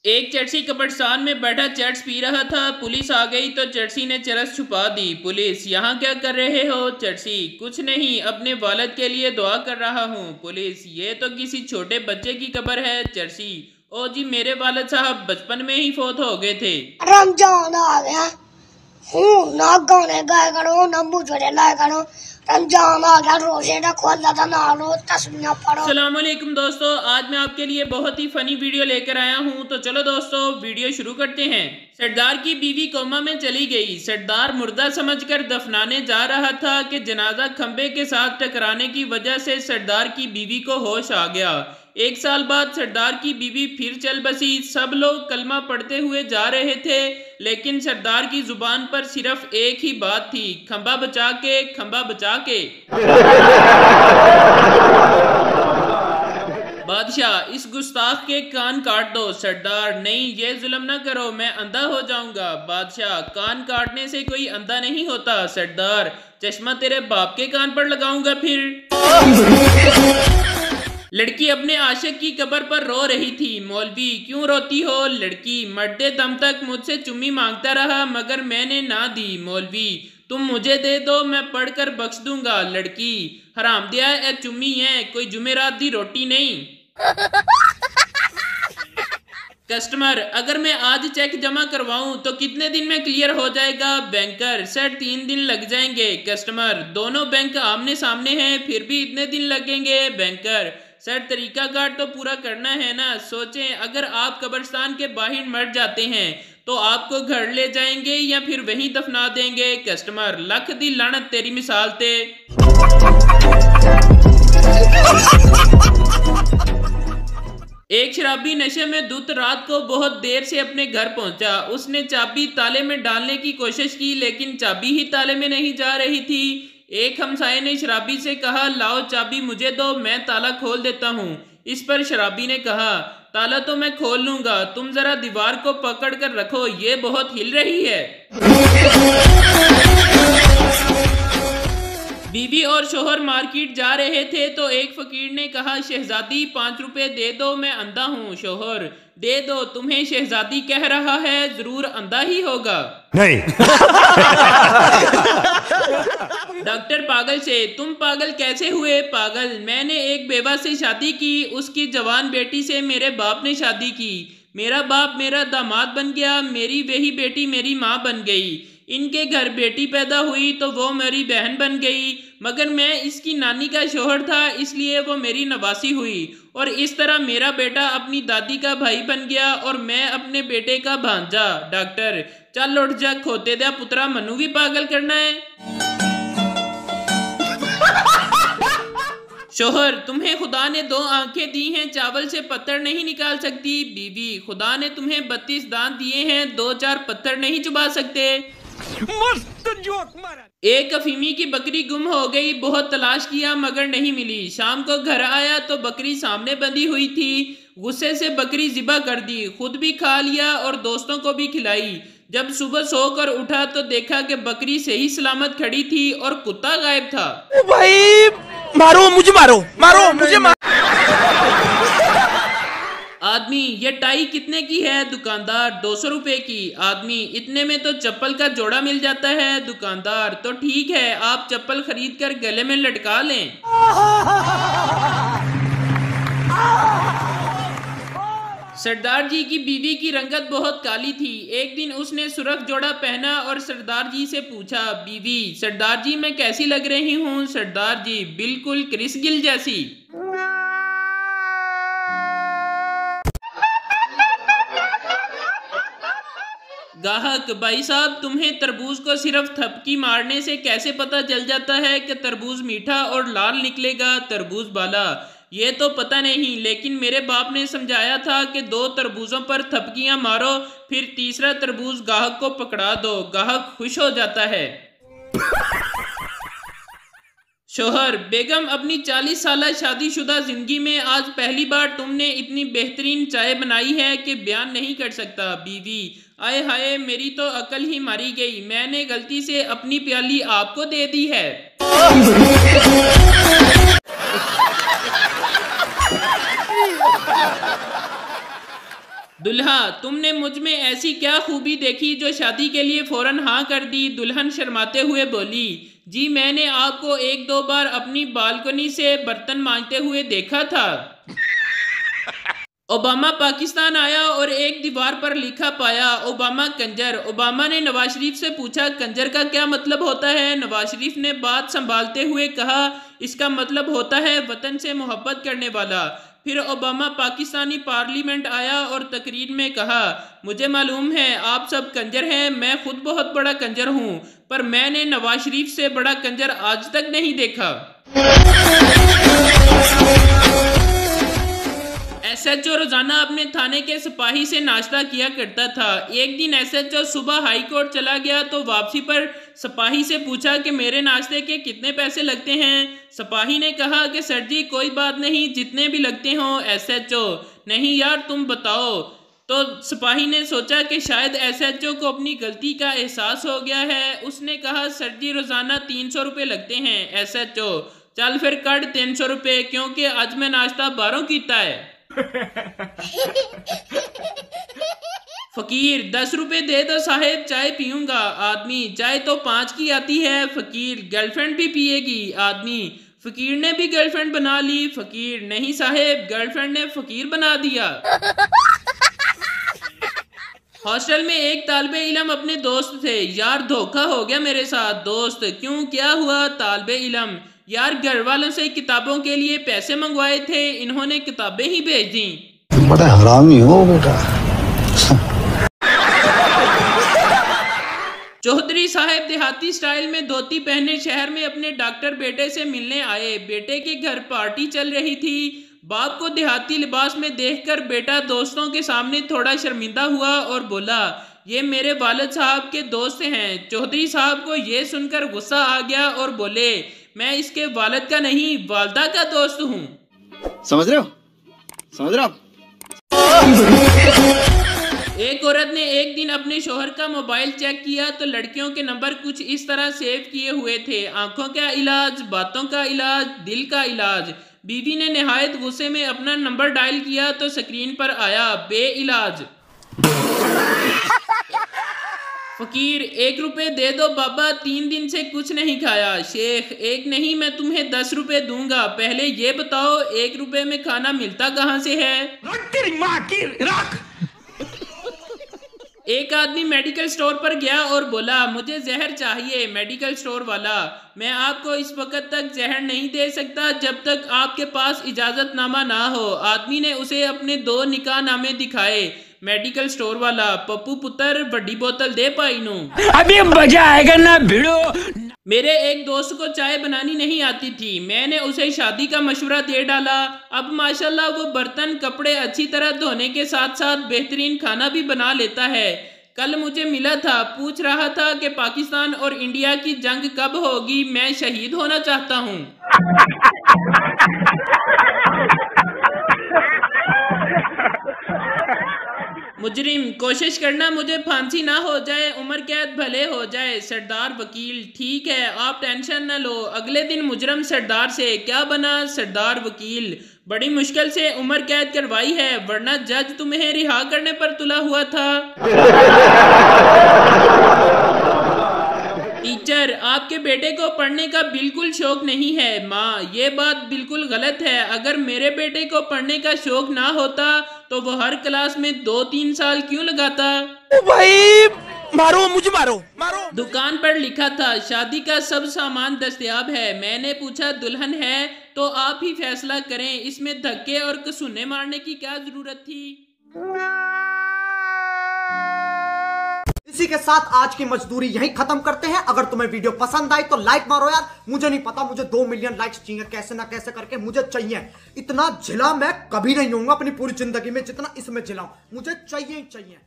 एक चर्सी कब्रिस्तान में बैठा चर्स पी रहा था। पुलिस आ गई तो चर्सी ने चरस छुपा दी। पुलिस, यहाँ क्या कर रहे हो? चर्सी, कुछ नहीं, अपने वालिद के लिए दुआ कर रहा हूँ। पुलिस, ये तो किसी छोटे बच्चे की कब्र है। चर्सी, ओ जी, मेरे वालिद साहब बचपन में ही फोत हो गए थे। रमजान आ गया हूँ ना, गाने गाया करो ना मुझे लाया करो। रमजान आ गया, रोजे ना खोला था ना, रोज तस्वीर पढ़ो। अस्सलाम वालेकुम दोस्तों, आज मैं आपके लिए बहुत ही फनी वीडियो लेकर आया हूं। तो चलो दोस्तों, वीडियो शुरू करते हैं। सरदार की बीवी कोमा में चली गई। सरदार मुर्दा समझकर दफनाने जा रहा था कि जनाजा खंबे के साथ टकराने की वजह से सरदार की बीवी को होश आ गया। 1 साल बाद सरदार की बीवी फिर चल बसी। सब लोग कलमा पढ़ते हुए जा रहे थे, लेकिन सरदार की जुबान पर सिर्फ एक ही बात थी, खंबा बचा के, खंबा बचा के। बादशाह, इस गुस्ताख के कान काट दो। सरदार, नहीं, ये जुल्म ना करो, मैं अंधा हो जाऊंगा। बादशाह, कान काटने से कोई अंधा नहीं होता। सरदार, चश्मा तेरे बाप के कान पर लगाऊंगा फिर। लड़की अपने आशिक की कब्र पर रो रही थी। मौलवी, क्यों रोती हो? लड़की, मरते दम तक मुझसे चुम्मी मांगता रहा मगर मैंने ना दी। मौलवी, तुम मुझे दे दो, मैं पढ़कर बख्श दूंगा। लड़की, हराम दिया ए चुम्मी है, कोई जुमेरात दी रोटी नहीं। कस्टमर, अगर मैं आज चेक जमा करवाऊं तो कितने दिन में क्लियर हो जाएगा? बैंकर, सर 3 दिन लग जाएंगे। कस्टमर, दोनों बैंक आमने सामने हैं, फिर भी इतने दिन लगेंगे। बैंकर, सर तरीका कार्ड तो पूरा करना है ना। सोचें, अगर आप कब्रिस्तान के बाहर मर जाते हैं तो आपको घर ले जाएंगे या फिर वहीं दफना देंगे? कस्टमर, लख दी लानत तेरी मिसाल ते। एक शराबी नशे में धुत रात को बहुत देर से अपने घर पहुंचा। उसने चाबी ताले में डालने की कोशिश की, लेकिन चाबी ही ताले में नहीं जा रही थी। एक हमसाये ने शराबी से कहा, लाओ चाबी मुझे दो, मैं ताला खोल देता हूँ। इस पर शराबी ने कहा, ताला तो मैं खोल लूंगा, तुम जरा दीवार को पकड़ कर रखो, ये बहुत हिल रही है। बीवी और शोहर मार्केट जा रहे थे तो एक फकीर ने कहा, शहजादी 5 रुपए दे दो, मैं अंधा हूँ। शोहर, दे दो, तुम्हें शहजादी कह रहा है, जरूर अंधा ही होगा। नहीं। डॉक्टर पागल से, तुम पागल कैसे हुए? पागल, मैंने एक बेवा से शादी की, उसकी जवान बेटी से मेरे बाप ने शादी की। मेरा बाप मेरा दामाद बन गया, मेरी वही बेटी मेरी माँ बन गई। इनके घर बेटी पैदा हुई तो वो मेरी बहन बन गई, मगर मैं इसकी नानी का शोहर था, इसलिए वो मेरी नवासी हुई। और इस तरह मेरा बेटा अपनी दादी का भाई बन गया और मैं अपने बेटे का भांजा। डॉक्टर, चल उठ जा, खोते दया पुत्रा, मनु भी पागल करना है। शोहर, तुम्हें खुदा ने 2 आंखें दी हैं, चावल से पत्थर नहीं निकाल सकती। बीवी, खुदा ने तुम्हें 32 दांत दिए हैं, 2-4 पत्थर नहीं चुबा सकते। मस्त जोक मारा। एक अफीमी की बकरी गुम हो गई, बहुत तलाश किया मगर नहीं मिली। शाम को घर आया तो बकरी सामने बंधी हुई थी। गुस्से से बकरी जिबा कर दी, खुद भी खा लिया और दोस्तों को भी खिलाई। जब सुबह सोकर उठा तो देखा कि बकरी सही सलामत खड़ी थी और कुत्ता गायब था। ओ भाई, मारो मुझे, मारो मारो मुझे, मारो। आदमी, ये टाई कितने की है? दुकानदार, 200 रुपए की। आदमी, इतने में तो चप्पल का जोड़ा मिल जाता है। दुकानदार, तो ठीक है, आप चप्पल खरीद कर गले में लटका लें। सरदार जी की बीवी की रंगत बहुत काली थी। एक दिन उसने सुर्ख जोड़ा पहना और सरदार जी से पूछा, बीवी, सरदार जी मैं कैसी लग रही हूँ? सरदार जी, बिल्कुल क्रिस गिल जैसी। गाहक, भाई साहब, तुम्हें तरबूज को सिर्फ थपकी मारने से कैसे पता चल जाता है कि तरबूज मीठा और लाल निकलेगा? तरबूज वाला, ये तो पता नहीं, लेकिन मेरे बाप ने समझाया था कि 2 तरबूजों पर थपकियां मारो, फिर तीसरा तरबूज गाहक को पकड़ा दो, गाहक खुश हो जाता है। शोहर, बेगम, अपनी 40 साल शादीशुदा जिंदगी में आज पहली बार तुमने इतनी बेहतरीन चाय बनाई है कि बयान नहीं कर सकता। बीवी, आए हाय, मेरी तो अकल ही मारी गई, मैंने गलती से अपनी प्याली आपको दे दी है। दुल्हा, तुमने मुझ में ऐसी क्या खूबी देखी जो शादी के लिए फौरन हाँ कर दी? दुल्हन शर्माते हुए बोली, जी मैंने आपको 1-2 बार अपनी बालकनी से बर्तन मांजते हुए देखा था। ओबामा पाकिस्तान आया और एक दीवार पर लिखा पाया, ओबामा कंजर। ओबामा ने नवाज शरीफ से पूछा, कंजर का क्या मतलब होता है? नवाज शरीफ ने बात संभालते हुए कहा, इसका मतलब होता है वतन से मोहब्बत करने वाला। फिर ओबामा पाकिस्तानी पार्लियामेंट आया और तकरीर में कहा, मुझे मालूम है आप सब कंजर हैं, मैं खुद बहुत बड़ा कंजर हूँ, पर मैंने नवाज शरीफ से बड़ा कंजर आज तक नहीं देखा। एसएचओ रोजाना अपने थाने के सिपाही से नाश्ता किया करता था। एक दिन एसएचओ सुबह हाई कोर्ट चला गया तो वापसी पर सिपाही से पूछा कि मेरे नाश्ते के कितने पैसे लगते हैं? सिपाही ने कहा कि सर जी कोई बात नहीं, जितने भी लगते हों। एसएचओ, नहीं यार तुम बताओ। तो सिपाही ने सोचा कि शायद एसएचओ को अपनी गलती का एहसास हो गया है। उसने कहा, सर जी रोजाना 300 रुपये लगते हैं। एसएचओ, चल फिर कट 300 रुपये, क्योंकि आज मैं नाश्ता 12 कीता है। फकीर, 10 रुपए दे दो साहेब, चाय पीऊंगा। आदमी, चाय तो 5 की आती है। फकीर, गर्लफ्रेंड भी पिएगी। आदमी, फकीर ने भी गर्लफ्रेंड बना ली। फकीर, नहीं साहेब, गर्लफ्रेंड ने फकीर बना दिया। हॉस्टल में एक तालिबे इल्म अपने दोस्त थे। यार धोखा हो गया मेरे साथ। दोस्त, क्यों, क्या हुआ? तालिबे इल्म, यार घर वालों से किताबों के लिए पैसे मंगवाए थे, इन्होंने किताबें ही भेज दी। बड़ा हरामी हो बेटा। चौधरी साहब देहाती स्टाइल में धोती पहने शहर में अपने डॉक्टर बेटे से मिलने आए। बेटे के घर पार्टी चल रही थी। बाप को देहाती लिबास में देखकर बेटा दोस्तों के सामने थोड़ा शर्मिंदा हुआ और बोला, ये मेरे वालिद साहब के दोस्त हैं। चौधरी साहब को ये सुनकर गुस्सा आ गया और बोले, मैं इसके वालिद का नहीं, वालदा का दोस्त हूँ। समझ रहे हो? समझ रहे हो? एक औरत ने एक दिन अपने शोहर का मोबाइल चेक किया तो लड़कियों के नंबर कुछ इस तरह सेव किए हुए थे, आंखों का इलाज, बातों का इलाज, दिल का इलाज। बीवी ने निहायत गुस्से में अपना नंबर डायल किया तो स्क्रीन पर आया, बे इलाज। फकीर, 1 रुपए दे दो बाबा, 3 दिन से कुछ नहीं खाया। शेख, 1 नहीं मैं तुम्हें 10 रुपए दूंगा। पहले ये बताओ 1 रुपए में खाना मिलता कहाँ से है? तेरी माँ की रख। एक आदमी मेडिकल स्टोर पर गया और बोला, मुझे जहर चाहिए। मेडिकल स्टोर वाला, मैं आपको इस वक्त तक जहर नहीं दे सकता जब तक आपके पास इजाजतनामा ना हो। आदमी ने उसे अपने 2 निकाह नामे दिखाए। मेडिकल स्टोर वाला, पप्पू पुत्र बड़ी बोतल दे पाई नो। अभी मजा आएगा ना भिड़ो। मेरे एक दोस्त को चाय बनानी नहीं आती थी, मैंने उसे शादी का मशवरा दे डाला। अब माशाल्लाह वो बर्तन कपड़े अच्छी तरह धोने के साथ साथ बेहतरीन खाना भी बना लेता है। कल मुझे मिला था, पूछ रहा था कि पाकिस्तान और इंडिया की जंग कब होगी, मैं शहीद होना चाहता हूँ। मुजरिम, कोशिश करना मुझे फांसी ना हो जाए, उम्र कैद भले हो जाए। सरदार वकील, ठीक है आप टेंशन न लो। अगले दिन मुजरम सरदार से क्या बना? सरदार वकील, बड़ी मुश्किल से उम्र कैद करवाई है, वरना जज तुम्हें रिहा करने पर तुला हुआ था। टीचर, आपके बेटे को पढ़ने का बिल्कुल शौक नहीं है। माँ, ये बात बिल्कुल गलत है। अगर मेरे बेटे को पढ़ने का शौक ना होता तो वो हर क्लास में 2-3 साल क्यों लगाता? भाई मारो, मुझे मारो, मारो। दुकान पर लिखा था, शादी का सब सामान दस्तयाब है। मैंने पूछा, दुल्हन है? तो आप ही फैसला करें, इसमें धक्के और कसूने मारने की क्या जरूरत थी? इसी के साथ आज की मजदूरी यहीं खत्म करते हैं। अगर तुम्हें वीडियो पसंद आई तो लाइक मारो यार। मुझे नहीं पता, मुझे 2 मिलियन लाइक्स चाहिए, कैसे ना कैसे करके मुझे चाहिए। इतना झिला मैं कभी नहीं होऊंगा अपनी पूरी जिंदगी में जितना इसमें झिलाऊं, मुझे चाहिए ही चाहिए।